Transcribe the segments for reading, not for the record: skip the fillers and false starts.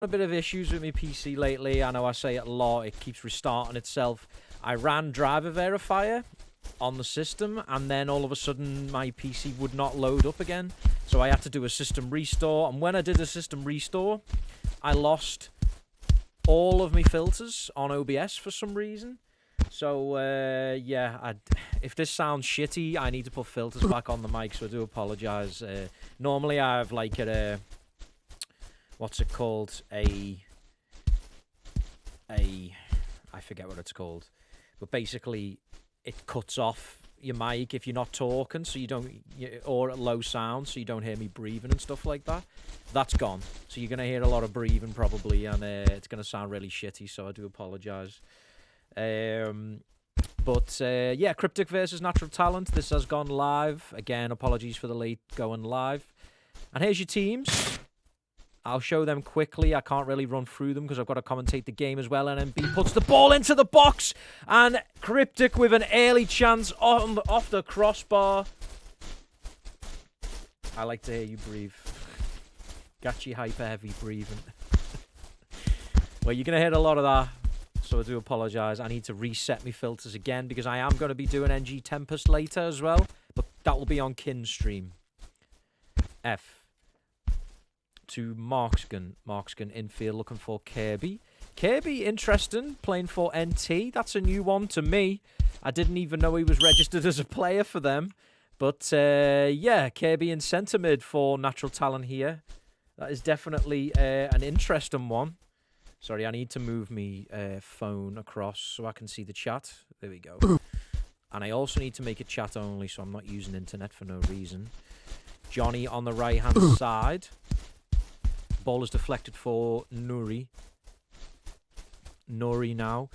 A bit of issues with my PC lately. I know I say it a lot. It keeps restarting itself. I ran driver verifier on the system, and then all of a sudden my PC would not load up again. So I had to do a system restore. And when I did a system restore, I lost all of my filters on OBS for some reason. So, yeah, if this sounds shitty, I need to put filters back on the mic, so I do apologise. Normally I have like a what's it called? I forget what it's called. But basically, it cuts off your mic if you're not talking, so you don't, or at low sound, so you don't hear me breathing and stuff like that. That's gone. So you're going to hear a lot of breathing probably, and it's going to sound really shitty, so I do apologise. Yeah, Cryptic versus Natural Talent. This has gone live. Again, apologies for the late going live. And here's your teams. I'll show them quickly. I can't really run through them because I've got to commentate the game as well. NMB puts the ball into the box. And Cryptic with an early chance off the crossbar. I like to hear you breathe. Got you hyper heavy breathing. Well, you're going to hear a lot of that. So I do apologise. I need to reset my filters again because I am going to be doing NG Tempest later as well. But that will be on Kin stream. F. To Markskin. Markskin infield looking for Kirby. Kirby, interesting, playing for NT. That's a new one to me. I didn't even know he was registered as a player for them. But, yeah, Kirby in centre mid for Natural Talent here. That is definitely an interesting one. Sorry, I need to move my phone across so I can see the chat. There we go. And I also need to make it chat only so I'm not using internet for no reason. Johnny on the right-hand side. Ball is deflected for Nuri. Nuri now.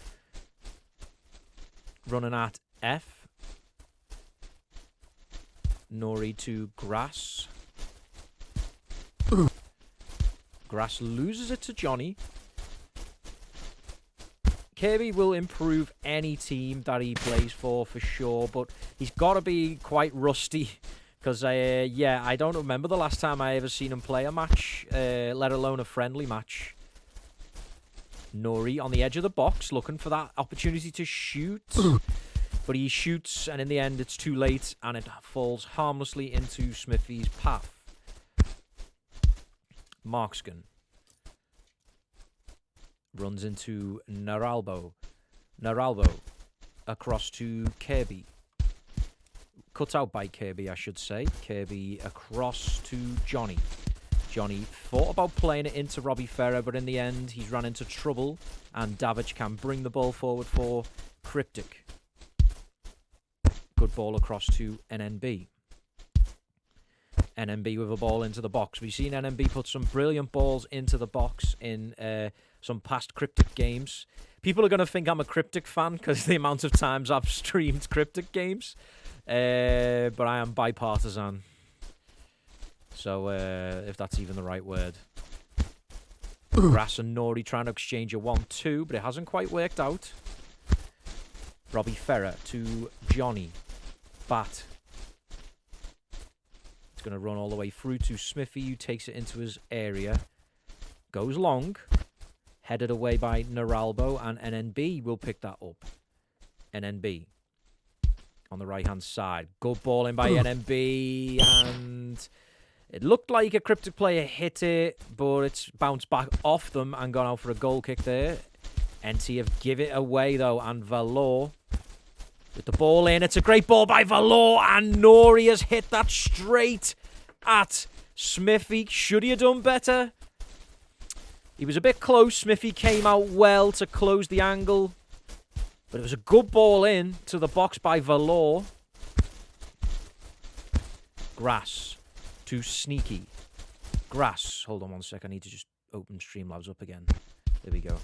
Running at F. Nuri to Grass. Grass loses it to Johnny. Kirby will improve any team that he plays for sure, but he's got to be quite rusty. Because, yeah, I don't remember the last time I ever seen him play a match, let alone a friendly match. Nori on the edge of the box, looking for that opportunity to shoot. But he shoots, and in the end, it's too late, and it falls harmlessly into Smithy's path. Markskin runs into Naralbo. Naralbo across to Kirby. Cut out by Kirby, I should say. Kirby across to Johnny. Johnny thought about playing it into Robbie Ferrer, but in the end, he's run into trouble, and Davic can bring the ball forward for Cryptic. Good ball across to NNB. NNB with a ball into the box. We've seen NNB put some brilliant balls into the box in some past Cryptic games. People are going to think I'm a Cryptic fan because the amount of times I've streamed Cryptic games. But I am bipartisan. So, if that's even the right word. Grass and Nori trying to exchange a 1-2, but it hasn't quite worked out. Robbie Ferrer to Johnny. Bat. It's going to run all the way through to Smithy, who takes it into his area. Goes long. Headed away by Naralbo, and NNB will pick that up. NNB. On the right-hand side. Good ball in by NMB, and it looked like a Cryptic player hit it, but it's bounced back off them and gone out for a goal kick there. NT have give it away, though, and Valor with the ball in. It's a great ball by Valor, and Nori has hit that straight at Smithy. Should he have done better? He was a bit close. Smithy came out well to close the angle. But it was a good ball in to the box by Valor. Grass to Sneaky. Grass. Hold on one sec. I need to just open Streamlabs up again. There we go.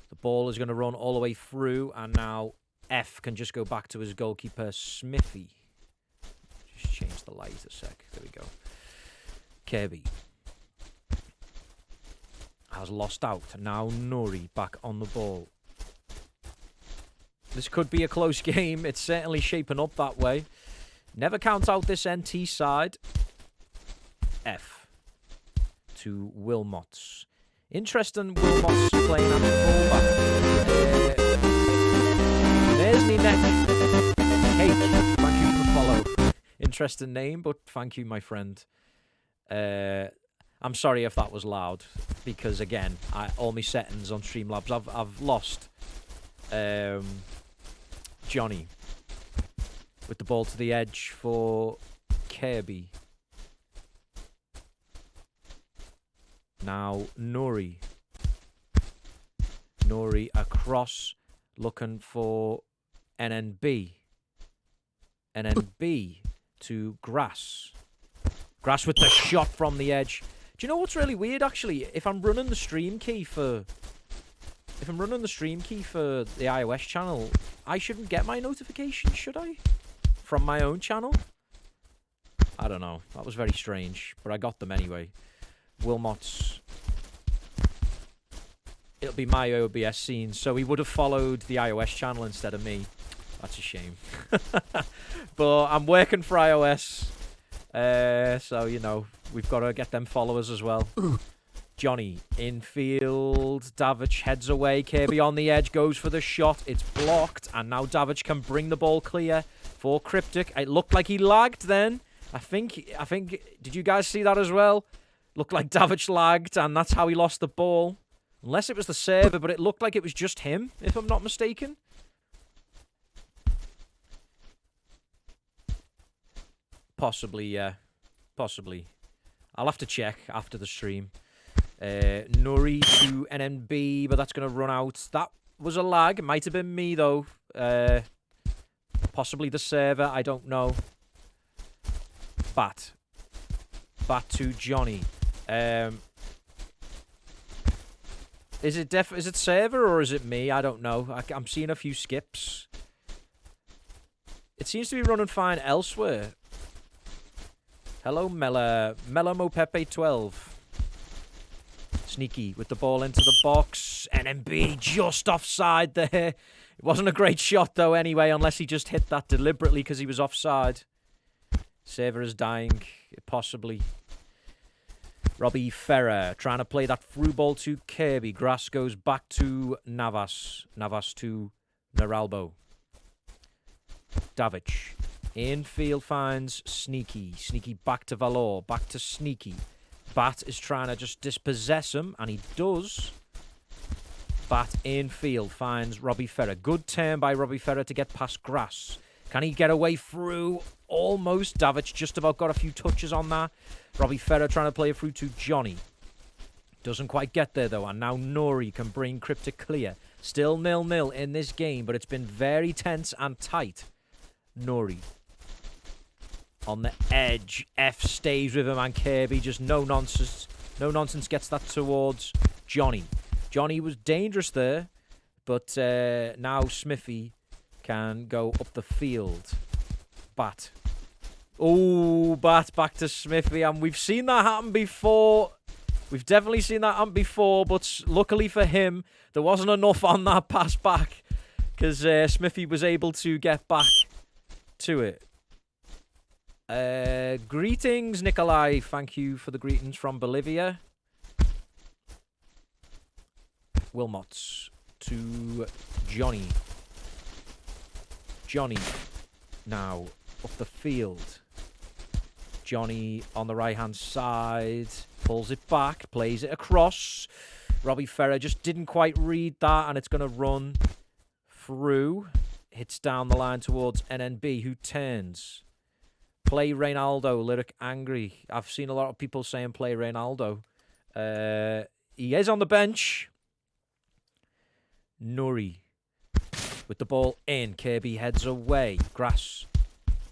The ball is going to run all the way through. And now F can just go back to his goalkeeper, Smithy. Just change the light a sec. There we go. Kirby has lost out. Now Nuri back on the ball. This could be a close game. It's certainly shaping up that way. Never count out this NT side. F to Wilmots. Interesting Wilmot's playing at the fullback. There's me neck. Cake, thank you for the follow. Interesting name, but thank you, my friend. I'm sorry if that was loud, because again, all my settings on Streamlabs, I've lost Johnny with the ball to the edge for Kirby. Now Nuri across, looking for NNB. NNB to Grass with the shot from the edge. Do you know what's really weird, actually? If I'm running the stream key for the iOS channel, I shouldn't get my notifications, should I? From my own channel? I don't know. That was very strange, but I got them anyway. Wilmot's. It'll be my OBS scene, so he would have followed the iOS channel instead of me. That's a shame. But I'm working for iOS, so, you know, we've got to get them followers as well. Johnny, infield, Davic heads away, Kirby on the edge, goes for the shot, it's blocked, and now Davic can bring the ball clear for Cryptic. It looked like he lagged then. I think, did you guys see that as well? Looked like Davic lagged, and that's how he lost the ball. Unless it was the server, but it looked like it was just him, if I'm not mistaken. Possibly, yeah. Possibly. I'll have to check after the stream. Nuri to NNB, but that's going to run out. That was a lag. It might have been me, though. Possibly the server. I don't know. Bat to Johnny. Is it server or is it me? I don't know. I'm seeing a few skips. It seems to be running fine elsewhere. Hello, Melamo Pepe 12. Sneaky with the ball into the box. NMB just offside there. It wasn't a great shot, though, anyway, unless he just hit that deliberately because he was offside. Saver is dying, possibly. Robbie Ferrer trying to play that through ball to Kirby. Grass goes back to Navas. Navas to Naralbo. Davic. Infield finds Sneaky. Sneaky back to Valor. Back to Sneaky. Bat is trying to just dispossess him, and he does. Bat infield finds Robbie Ferrer. Good turn by Robbie Ferrer to get past Grass. Can he get away through? Almost. Davic just about got a few touches on that. Robbie Ferrer trying to play it through to Johnny. Doesn't quite get there, though. And now Nuri can bring Cryptic clear. Still 0-0 in this game, but it's been very tense and tight. Nuri. On the edge. F stays with him, and Kirby just no nonsense. No nonsense gets that towards Johnny. Johnny was dangerous there, but now Smithy can go up the field. Bat. Oh, Bat back to Smithy, and we've seen that happen before. We've definitely seen that happen before, but luckily for him, there wasn't enough on that pass back because Smithy was able to get back to it. Greetings, Nikolai. Thank you for the greetings from Bolivia. Wilmots to Johnny. Johnny now up the field. Johnny on the right-hand side. Pulls it back. Plays it across. Robbie Ferrer just didn't quite read that, and it's going to run through. Hits down the line towards NNB, who turns. Play Reynaldo. Lyric angry. I've seen a lot of people saying play Reynaldo. He is on the bench. Nuri with the ball in. Kirby heads away. Grass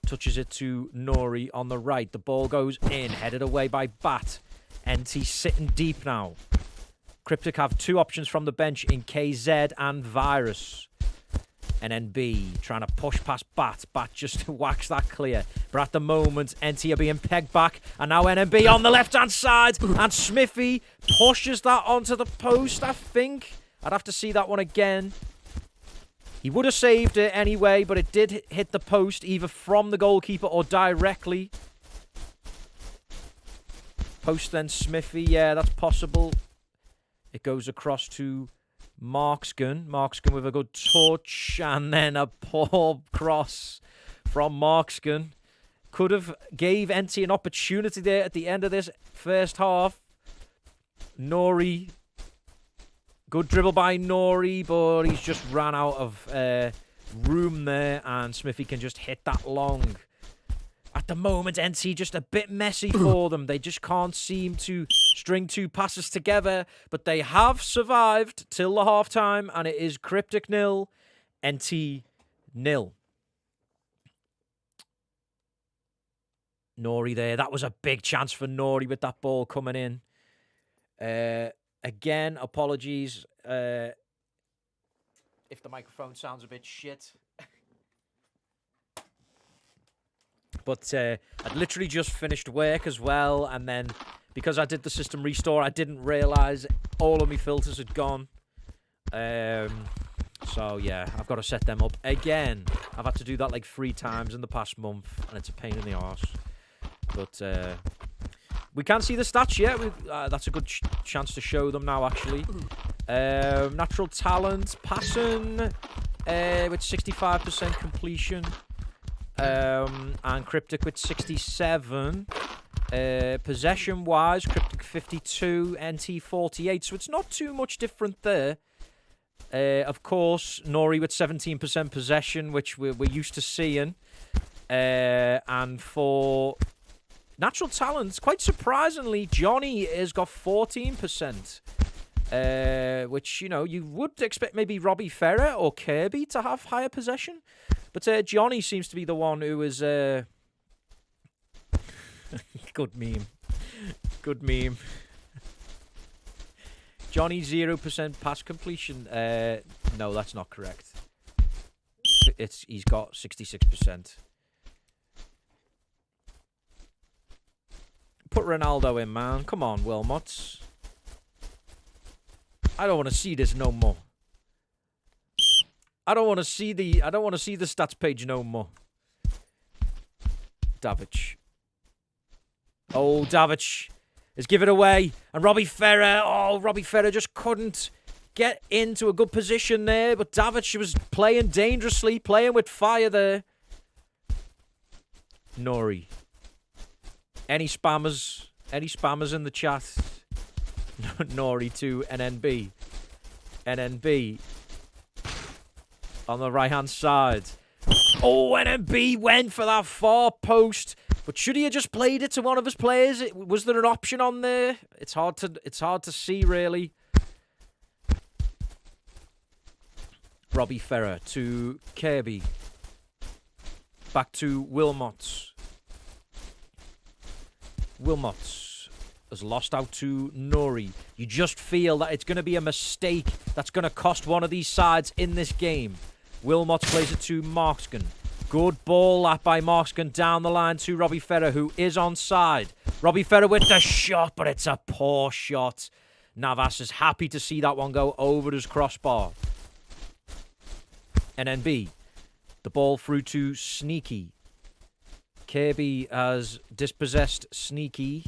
touches it to Nuri on the right. The ball goes in. Headed away by Bat. NT sitting deep now. Cryptic have two options from the bench in KZ and Virus. NNB trying to push past Bat. Bat just whacks that clear. But at the moment, NT are being pegged back. And now NNB on the left-hand side. And Smithy pushes that onto the post, I think. I'd have to see that one again. He would have saved it anyway, but it did hit the post, either from the goalkeeper or directly. Post then Smithy. Yeah, that's possible. It goes across to Markskin. Markskin with a good touch, and then a poor cross from Markskin. Could have gave NT an opportunity there at the end of this first half. Nori. Good dribble by Nori, but he's just ran out of room there, and Smithy can just hit that long. At the moment, NT just a bit messy for them. They just can't seem to string two passes together, but they have survived till the half-time, and it is Cryptic 0, NT 0. Nori there. That was a big chance for Nori with that ball coming in. Again, apologies if the microphone sounds a bit shit. But I'd literally just finished work as well, and then because I did the system restore, I didn't realise all of my filters had gone. So yeah, I've got to set them up again. I've had to do that like 3 times in the past month, and it's a pain in the arse. But we can't see the stats yet. That's a good chance to show them now, actually. Natural talent, passing with 65% completion. And Cryptic with 67. Possession-wise, Cryptic 52, NT 48. So it's not too much different there. Of course, Nori with 17% possession, which we're used to seeing. And for natural talents, quite surprisingly, Johnny has got 14%. Which, you know, you would expect maybe Robbie Ferrer or Kirby to have higher possession. But Johnny seems to be the one who is... Good meme. Good meme. Johnny 0% pass completion. No, that's not correct. He's got 66%. Put Ronaldo in, man. Come on, Wilmots. I don't want to see this no more. I don't want to see the stats page no more. Davic. Oh, Davic has given it away. And Robbie Ferrer. Oh, Robbie Ferrer just couldn't get into a good position there. But Davic was playing dangerously, playing with fire there. Nori. Any spammers? Any spammers in the chat? Nori to NNB. NNB. On the right-hand side. Oh, NNB went for that far post. But should he have just played it to one of his players? Was there an option on there? It's hard to see, really. Robbie Ferrer to Kirby. Back to Wilmots. Wilmots has lost out to Nori. You just feel that it's going to be a mistake that's going to cost one of these sides in this game. Wilmots plays it to Markskin. Good ball that by Markskin down the line to Robbie Ferrer, who is onside. Robbie Ferrer with the shot, but it's a poor shot. Navas is happy to see that one go over his crossbar. NNB. The ball through to Sneaky. Kirby has dispossessed Sneaky.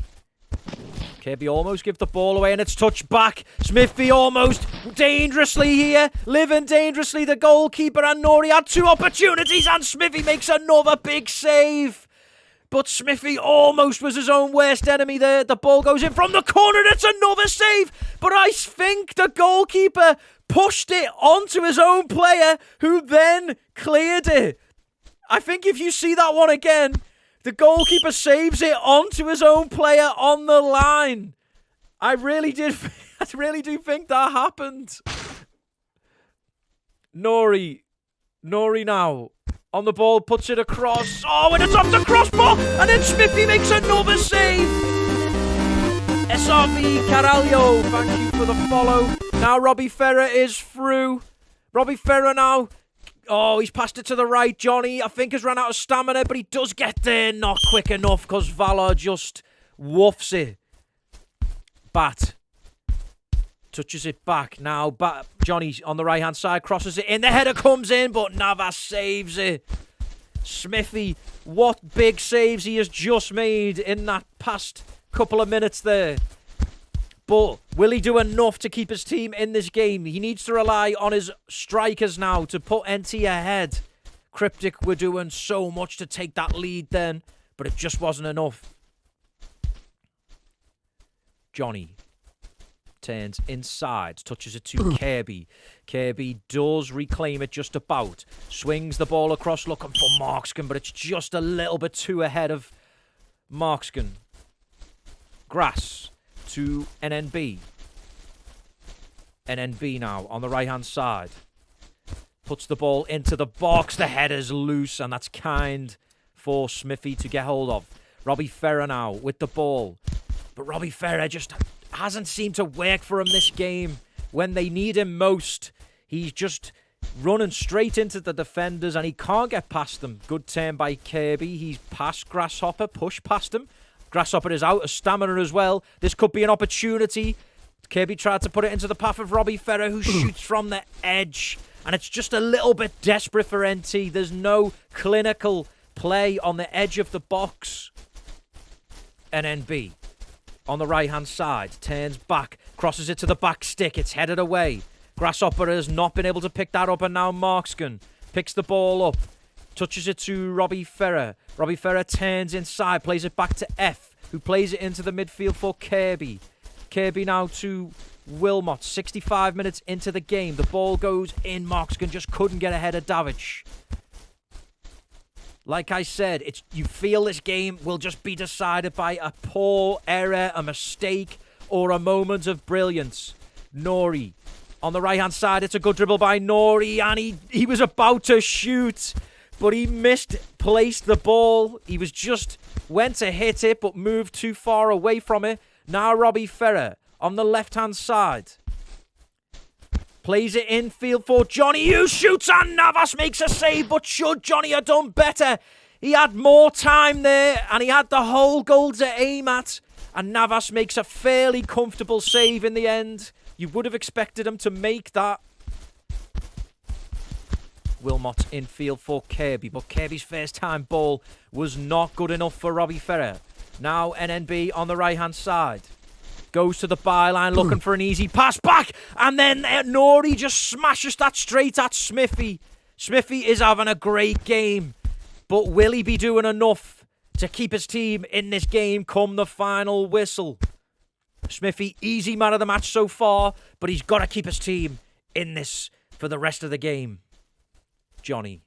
Kirby almost give the ball away, and it's touched back. Smithy almost dangerously here. Living dangerously. The goalkeeper and Nori had 2 opportunities, and Smithy makes another big save. But Smithy almost was his own worst enemy there. The ball goes in from the corner, and it's another save. But I think the goalkeeper pushed it onto his own player, who then cleared it. I think if you see that one again, the goalkeeper saves it onto his own player on the line. I really do think that happened. Nori now on the ball, puts it across. Oh, and it's off the crossbar, and then Smithy makes another save. SRV Caralho, thank you for the follow. Now Robbie Ferrer is through. Robbie Ferrer now. Oh, he's passed it to the right. Johnny, I think, has run out of stamina, but he does get there. Not quick enough because Valor just woofs it. Bat. Touches it back. Now, Johnny on the right-hand side crosses it in. The header comes in, but Navas saves it. Smithy, what big saves he has just made in that past couple of minutes there. But will he do enough to keep his team in this game? He needs to rely on his strikers now to put NT ahead. Cryptic were doing so much to take that lead then, but it just wasn't enough. Johnny turns inside, touches it to Kirby. Kirby does reclaim it just about. Swings the ball across looking for Markskin, but it's just a little bit too ahead of Markskin. Grass to NNB. NNB now on the right-hand side. Puts the ball into the box. The header's loose, and that's kind for Smithy to get hold of. Robbie Ferrer now with the ball. But Robbie Ferrer just hasn't seemed to work for him this game. When they need him most, he's just running straight into the defenders, and he can't get past them. Good turn by Kirby. He's past Grasshopper, push past him. Grasshopper is out of stamina as well. This could be an opportunity. Kirby tried to put it into the path of Robbie Ferrer, who shoots from the edge. And it's just a little bit desperate for NT. There's no clinical play on the edge of the box. NNB on the right-hand side. Turns back. Crosses it to the back stick. It's headed away. Grasshopper has not been able to pick that up. And now Markskin picks the ball up. Touches it to Robbie Ferrer. Robbie Ferrer turns inside. Plays it back to F, who plays it into the midfield for Kirby. Kirby now to Wilmot. 65 minutes into the game. The ball goes in. Markskin just couldn't get ahead of Davic. Like I said, you feel this game will just be decided by a poor error, a mistake, or a moment of brilliance. Nori on the right-hand side. It's a good dribble by Nori, and he was about to shoot, but he misplaced the ball. He went to hit it, but moved too far away from it. Now Robbie Ferrer on the left-hand side. Plays it infield for Johnny, who shoots, and Navas makes a save, but should Johnny have done better? He had more time there, and he had the whole goal to aim at, and Navas makes a fairly comfortable save in the end. You would have expected him to make that. Wilmot infield for Kirby, but Kirby's first time ball was not good enough for Robbie Ferrer. Now NNB on the right-hand side. Goes to the byline looking for an easy pass back. And then Nori just smashes that straight at Smithy. Smithy is having a great game. But will he be doing enough to keep his team in this game come the final whistle? Smithy, easy man of the match so far. But he's got to keep his team in this for the rest of the game. Johnny.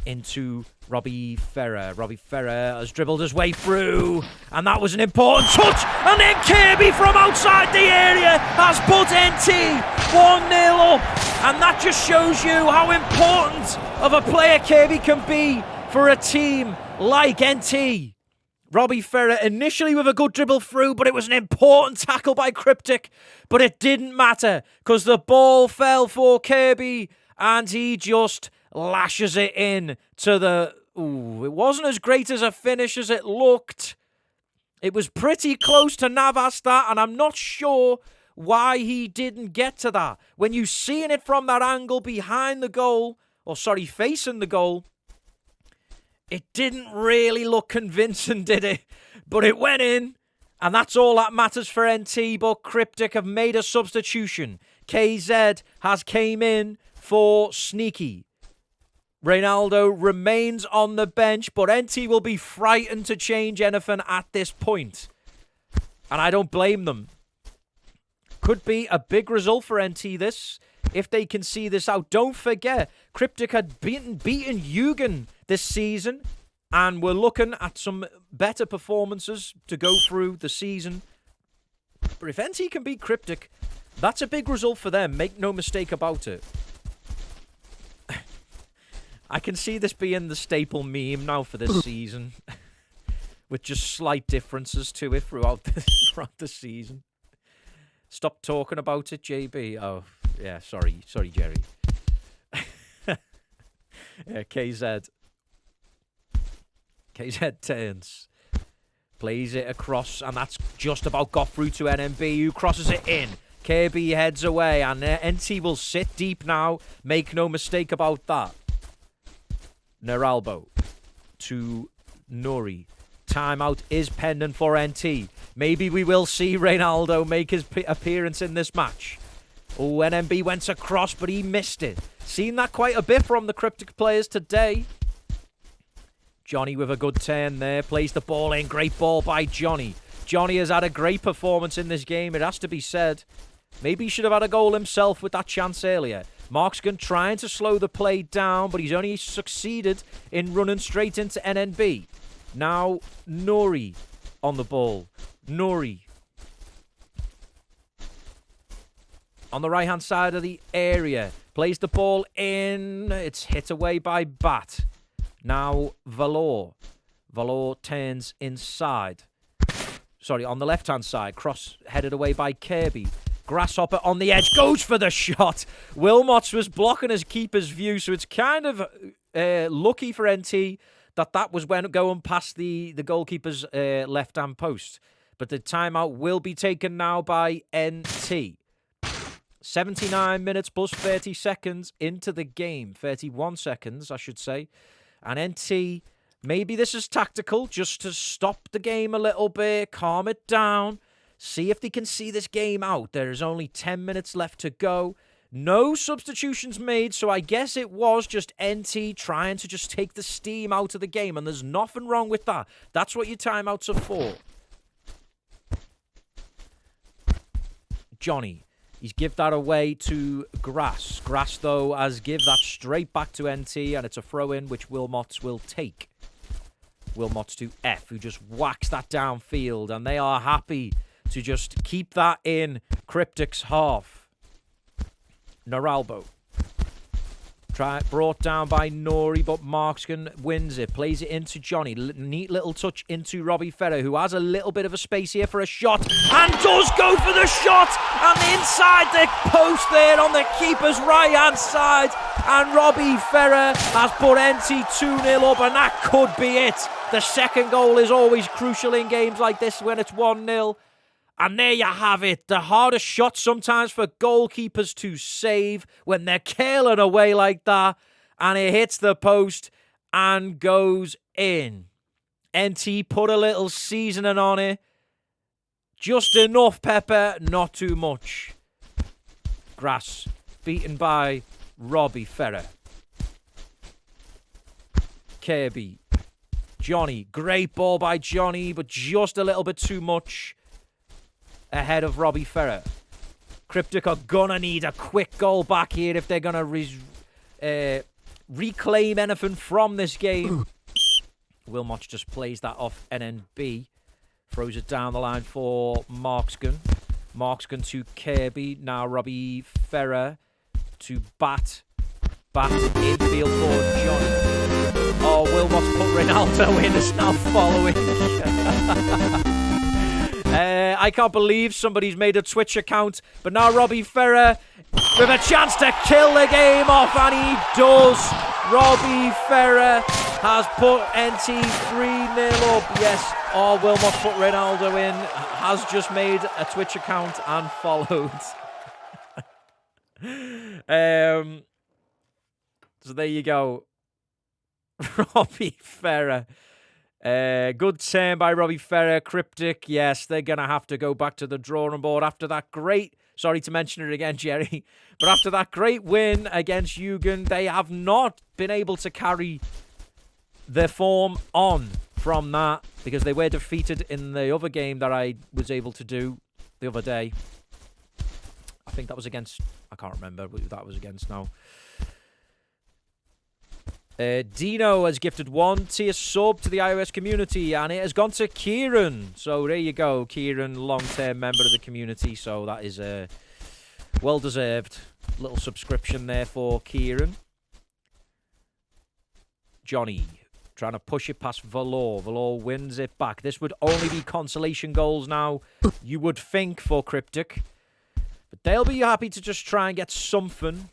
Into Robbie Ferrer. Robbie Ferrer has dribbled his way through, and that was an important touch. And then Kirby from outside the area has put NT 1-0 up, and that just shows you how important of a player Kirby can be for a team like NT. Robbie Ferrer initially with a good dribble through, but it was an important tackle by Cryptic, but it didn't matter because the ball fell for Kirby, and he just lashes it in to the... Ooh, it wasn't as great as a finish as it looked. It was pretty close to Navas, that, and I'm not sure why he didn't get to that. When you seen it from that angle behind the goal, facing the goal, it didn't really look convincing, did it? But it went in, and that's all that matters for NT, but Cryptic have made a substitution. KZ has came in for Sneaky. Reynaldo remains on the bench, but NT will be frightened to change anything at this point. And I don't blame them. Could be a big result for NT this, if they can see this out. Don't forget, Cryptic had beaten Yugen this season, and we're looking at some better performances to go through the season. But if NT can beat Cryptic, that's a big result for them. Make no mistake about it. I can see this being the staple meme now for this season, with just slight differences to it throughout the season. Stop talking about it, JB. Oh, yeah, sorry, Jerry. Yeah, KZ turns, plays it across, and that's just about got through to NMB, who crosses it in. KB heads away, and NT will sit deep now. Make no mistake about that. Neralbo to Nori. timeout is pending for NT. Maybe we will see Reynaldo make his appearance in this match. Oh, NMB went across, but he missed it. Seen that quite a bit from the Cryptic players today. Johnny with a good turn there. Plays the ball in. Great ball by Johnny. Johnny has had a great performance in this game, it has to be said. Maybe he should have had a goal himself with that chance earlier. Markskin trying to slow the play down, but he's only succeeded in running straight into NNB. Now, Nori on the ball. Nori. On the right-hand side of the area. Plays the ball in. It's hit away by Bat. Now, Valor. Valor turns inside. Sorry, on the left-hand side. Cross headed away by Kirby. Grasshopper on the edge. Goes for the shot. Wilmots was blocking his keeper's view, so it's kind of lucky for NT that was when going past the goalkeeper's left-hand post. But the timeout will be taken now by NT. 79 minutes plus 30 seconds into the game. 31 seconds, I should say. And NT, maybe this is tactical, just to stop the game a little bit, calm it down, see if they can see this game out. There's only 10 minutes left to go. No substitutions made, so I guess it was just NT trying to just take the steam out of the game, and there's nothing wrong with that. That's what your timeouts are for. Johnny. He's give that away to Grass. Grass, though, has give that straight back to NT, and it's a throw-in, which Wilmots will take. Wilmots to F, who just whacks that downfield, and they are happy to just keep that in Cryptic's half. Noralbo. Brought down by Nori, but Markskin wins it. Plays it into Johnny. Neat little touch into Robbie Ferrer, who has a little bit of a space here for a shot. And does go for the shot! And inside the post there on the keeper's right-hand side. And Robbie Ferrer has put NT 2-0 up, and that could be it. The second goal is always crucial in games like this when it's 1-0. And there you have it. The hardest shot sometimes for goalkeepers to save when they're curling away like that. And it hits the post and goes in. NT put a little seasoning on it. Just enough pepper, not too much. Grass beaten by Robbie Ferrer. Kirby. Johnny. Great ball by Johnny, but just a little bit too much. Ahead of Robbie Ferrer. Cryptic are gonna need a quick goal back here if they're gonna reclaim anything from this game. Wilmot just plays that off NNB. Throws it down the line for Markskin. Markskin to Kirby. Now Robbie Ferrer to Bat. Bat infield for Johnny. Oh, Wilmot's put Ronaldo in. Is now following. I can't believe somebody's made a Twitch account, but now Robbie Ferrer with a chance to kill the game off, and he does. Robbie Ferrer has put NT 3-0 up. Yes, Wilmot put Ronaldo in, has just made a Twitch account and followed. So there you go. Robbie Ferrer. Good turn by Robbie Ferrer. Cryptic, yes, they're going to have to go back to the drawing board after that great, sorry to mention it again, Jerry, but after that great win against Jugend, they have not been able to carry their form on from that because they were defeated in the other game that I was able to do the other day. I think that was against, I can't remember who that was against now. Dino has gifted 1 tier sub to the iOS community, and it has gone to Kieran. So there you go, Kieran, long-term member of the community. So that is a well-deserved little subscription there for Kieran. Johnny trying to push it past Valor. Valor wins it back. This would only be consolation goals now, you would think, for Cryptic. But they'll be happy to just try and get something.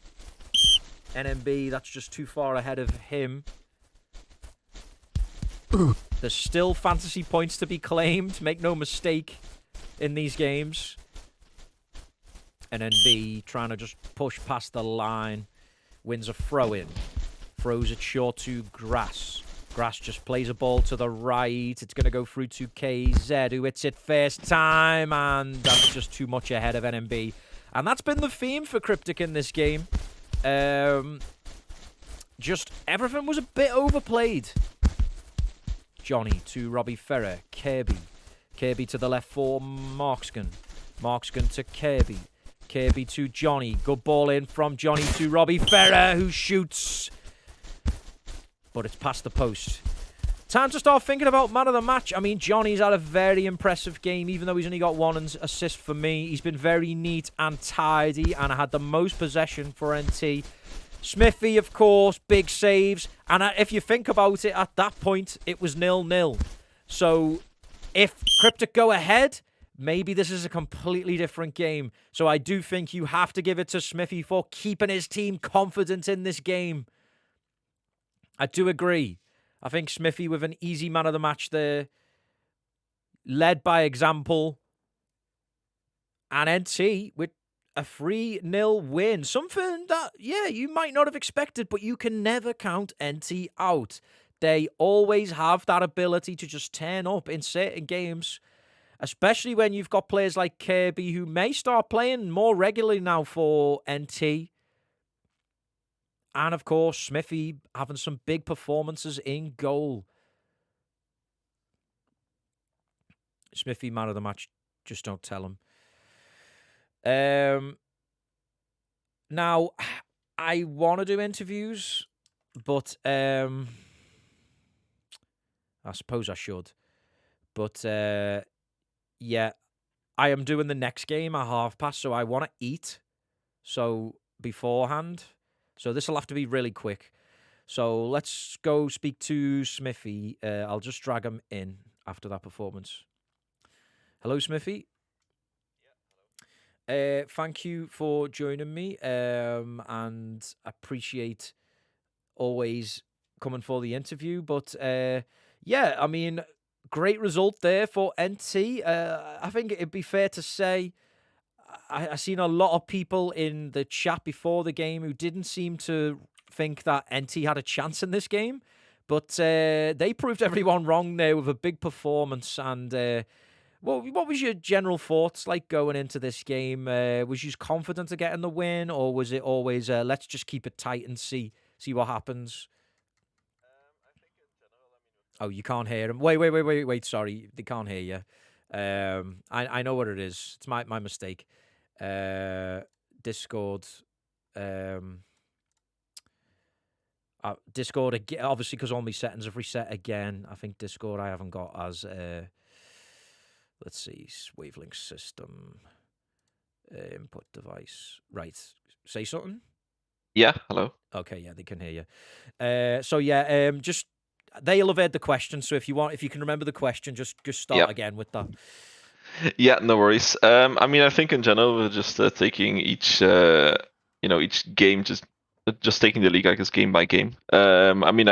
NMB, that's just too far ahead of him. There's still fantasy points to be claimed. Make no mistake in these games. NMB trying to just push past the line. Wins a throw-in. Throws it short to Grass. Grass just plays a ball to the right. It's going to go through to KZ, who hits it first time, and that's just too much ahead of NMB. And that's been the theme for Cryptic in this game. Just everything was a bit overplayed. Johnny to Robbie Ferrer. Kirby. Kirby to the left for Markskin. Markskin to Kirby. Kirby to Johnny. Good ball in from Johnny to Robbie Ferrer, who shoots. But it's past the post. Time to start thinking about man of the match. I mean, Johnny's had a very impressive game, even though he's only got one assist for me. He's been very neat and tidy, and I had the most possession for NT. Smithy, of course, big saves. And if you think about it, at that point, it was 0-0. So if Cryptic go ahead, maybe this is a completely different game. So I do think you have to give it to Smithy for keeping his team confident in this game. I do agree. I think Smithy with an easy man of the match there. Led by example. And NT with a 3-0 win. Something that, yeah, you might not have expected, but you can never count NT out. They always have that ability to just turn up in certain games, especially when you've got players like Kirby who may start playing more regularly now for NT. And, of course, Smithy having some big performances in goal. Smithy, man of the match. Just don't tell him. Now, I want to do interviews, but I suppose I should. But, yeah, I am doing the next game at past, so I want to eat. So, beforehand. So this will have to be really quick. So let's go speak to Smithy. I'll just drag him in after that performance. Hello, Smithy. Yeah, hello. Thank you for joining me, and appreciate always coming for the interview. But yeah, I mean, great result there for NT. I think it'd be fair to say I seen a lot of people in the chat before the game who didn't seem to think that NT had a chance in this game. But they proved everyone wrong there with a big performance. And what was your general thoughts like going into this game? Was you confident of getting the win, or was it always let's just keep it tight and see what happens? I think in general, oh, you can't hear him. Wait. Sorry, they can't hear you. I know what it is. It's my mistake. Discord. Discord again, obviously, because all my settings have reset again. I think Discord I haven't got as let's see, wavelength system, input device. Right, say something. Yeah, hello. Okay, yeah, they can hear you. So yeah, just they'll have heard the question. So if you can remember the question, just start again with that. Yeah, no worries. I mean, I think in general we're just taking each game, just taking the league, I guess, game by game. I mean,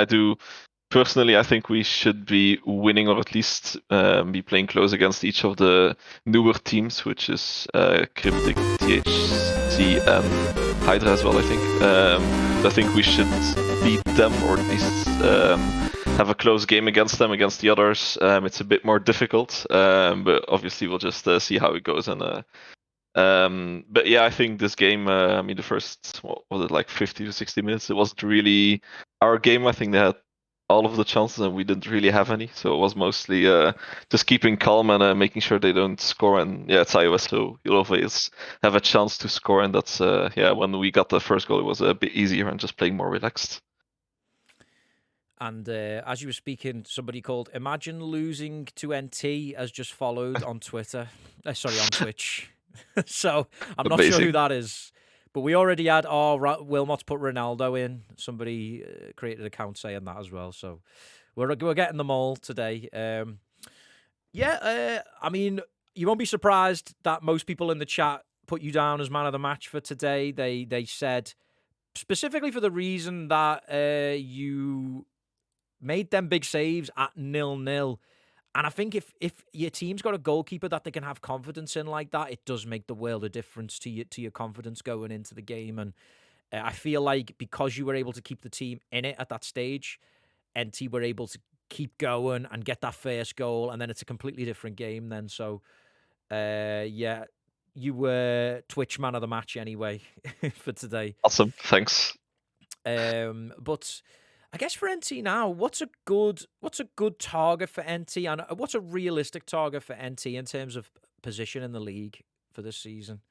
personally, I think we should be winning, or at least be playing close against each of the newer teams, which is Cryptic, THC, and Hydra as well, I think. I think we should beat them, or at least have a close game against them. Against the others, it's a bit more difficult, but obviously we'll just see how it goes. But yeah, I think this game, I mean, the first, what was it, like 50 to 60 minutes, it wasn't really our game. I think they had all of the chances and we didn't really have any. So it was mostly just keeping calm and making sure they don't score. And yeah, it's iOS, so you'll always have a chance to score. And that's, when we got the first goal, it was a bit easier and just playing more relaxed. And as you were speaking, somebody called Imagine Losing to NT has just followed on Twitter. Sorry, on Twitch. So I'm not sure who that is. But we already had, Wilmot's put Ronaldo in. Somebody created an account saying that as well. So we're getting them all today. I mean, you won't be surprised that most people in the chat put you down as man of the match for today. They said specifically for the reason that you made them big saves at 0-0. And I think if your team's got a goalkeeper that they can have confidence in like that, it does make the world of difference to your confidence going into the game. And I feel like because you were able to keep the team in it at that stage, NT were able to keep going and get that first goal, and then it's a completely different game then. So, yeah, you were Twitch man of the match anyway for today. Awesome. Thanks. But I guess for NT now, what's a good target for NT, and what's a realistic target for NT in terms of position in the league for this season?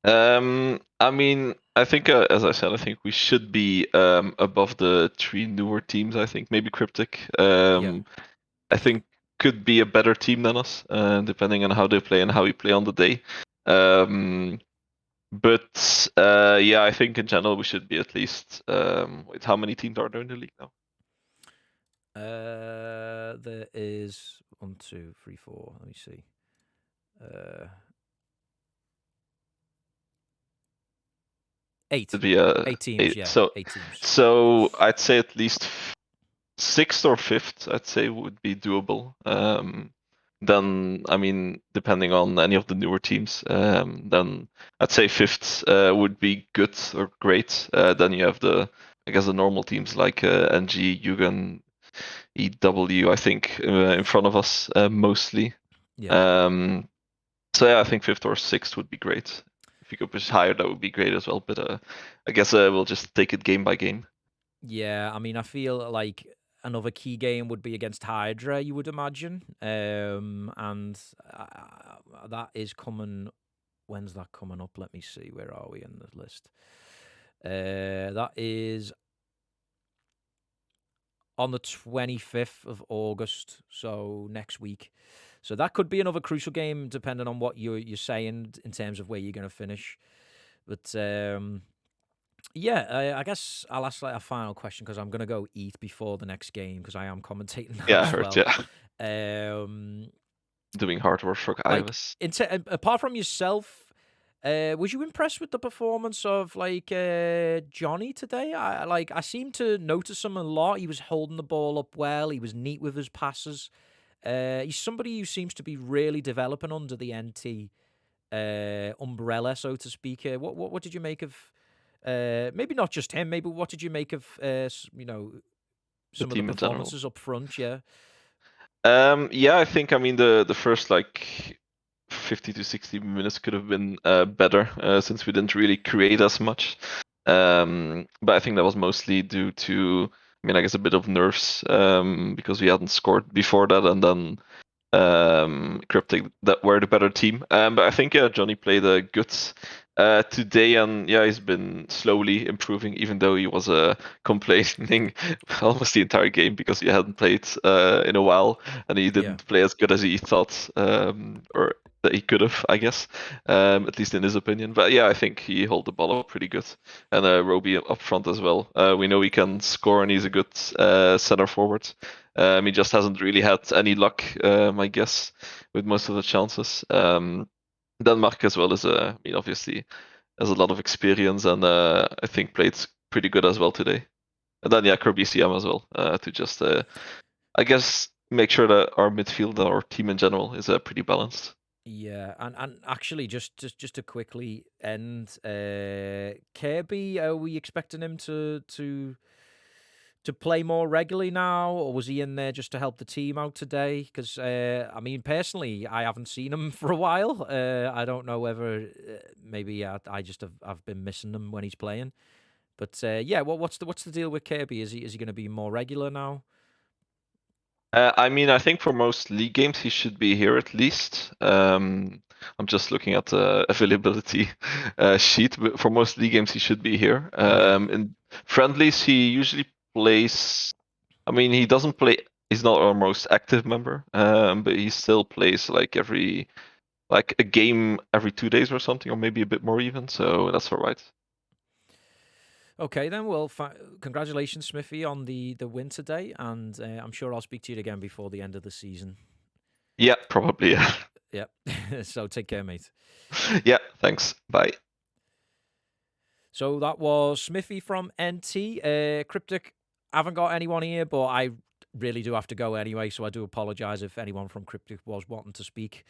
I mean, I think, as I said, I think we should be above the 3 newer teams. I think maybe Cryptic. I think could be a better team than us, depending on how they play and how we play on the day. But yeah, I think in general we should be at least. Wait, how many teams are there in the league now? There is 1, 2, 3, 4. Let me see. 8. It'd be 8 teams. 8. Yeah, So 8 teams. so I'd say at least sixth or fifth. I'd say would be doable. Then I mean, depending on any of the newer teams, then I'd say fifth would be good or great. Then you have I guess the normal teams like NG, Yugen, EW. I think in front of us mostly. Yeah. So yeah, I think fifth or sixth would be great. If you could push higher, that would be great as well. But I guess we'll just take it game by game. Yeah, I mean, I feel like another key game would be against Hydra, you would imagine. And that is coming. When's that coming up? Let me see. Where are we in the list? That is on the 25th of August, so next week. So that could be another crucial game, depending on what you're saying in terms of where you're going to finish. But yeah, I guess I'll ask like a final question because I'm going to go eat before the next game because I am commentating now Yeah, I as heard. well. Yeah, doing hard work for Like, IOS. apart from yourself, was you impressed with the performance of like Johnny today? I seem to notice him a lot. He was holding the ball up well. He was neat with his passes. He's somebody who seems to be really developing under the NT umbrella, so to speak. What did you make of? Maybe not just him. Maybe what did you make of? The Some of the team in general. performances up front. Yeah. Yeah, I think I mean the first like 50 to 60 minutes could have been better since we didn't really create as much. But I think that was mostly due to, I mean, I guess a bit of nerves because we hadn't scored before that, and then Cryptic that were the better team. But I think yeah, Johnny played a good today, and yeah, he's been slowly improving, even though he was complaining almost the entire game because he hadn't played in a while, and he didn't play as good as he thought, or that he could have, I guess, at least in his opinion. But yeah, I think he held the ball up pretty good, and Roby up front as well. We know he can score, and he's a good center forward. He just hasn't really had any luck, I guess, with most of the chances. Denmark as well I mean, obviously has a lot of experience and I think played pretty good as well today. And then yeah, Kirby CM as well to just I guess make sure that our midfield, our team in general, is pretty balanced. Yeah, and actually, just to quickly end, Kirby, are we expecting him to play more regularly now, or was he in there just to help the team out today? Because I mean, personally, I haven't seen him for a while. I don't know whether maybe I just I've been missing him when he's playing. But yeah, what's the deal with Kirby? Is he going to be more regular now? I mean, I think for most league games he should be here at least. I'm just looking at the availability sheet. But for most league games he should be here. In friendlies he usually plays. I mean, he doesn't play. He's not our most active member, but he still plays like a game every 2 days or something, or maybe a bit more even. So that's all right. Okay, then. Well, congratulations, Smithy, on the win today, and I'm sure I'll speak to you again before the end of the season. Yeah, probably. Yeah. Yep. So take care, mate. Yeah. Thanks. Bye. So that was Smithy from NT. Cryptic, I haven't got anyone here, but I really do have to go anyway, so I do apologise if anyone from Cryptic was wanting to speak.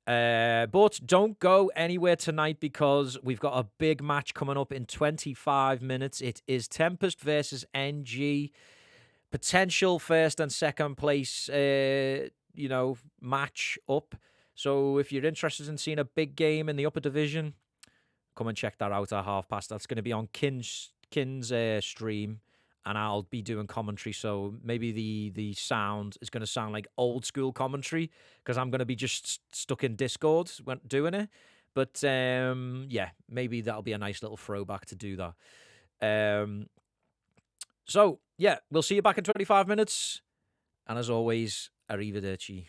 But don't go anywhere tonight because we've got a big match coming up in 25 minutes. It is Tempest versus NG. potential first and second place, match up. So if you're interested in seeing a big game in the upper division, come and check that out at 1:30. That's going to be on Kin's stream, and I'll be doing commentary. So maybe the sound is going to sound like old school commentary because I'm going to be just stuck in Discord when doing it. But yeah, maybe that'll be a nice little throwback to do that. So yeah, we'll see you back in 25 minutes. And as always, arrivederci.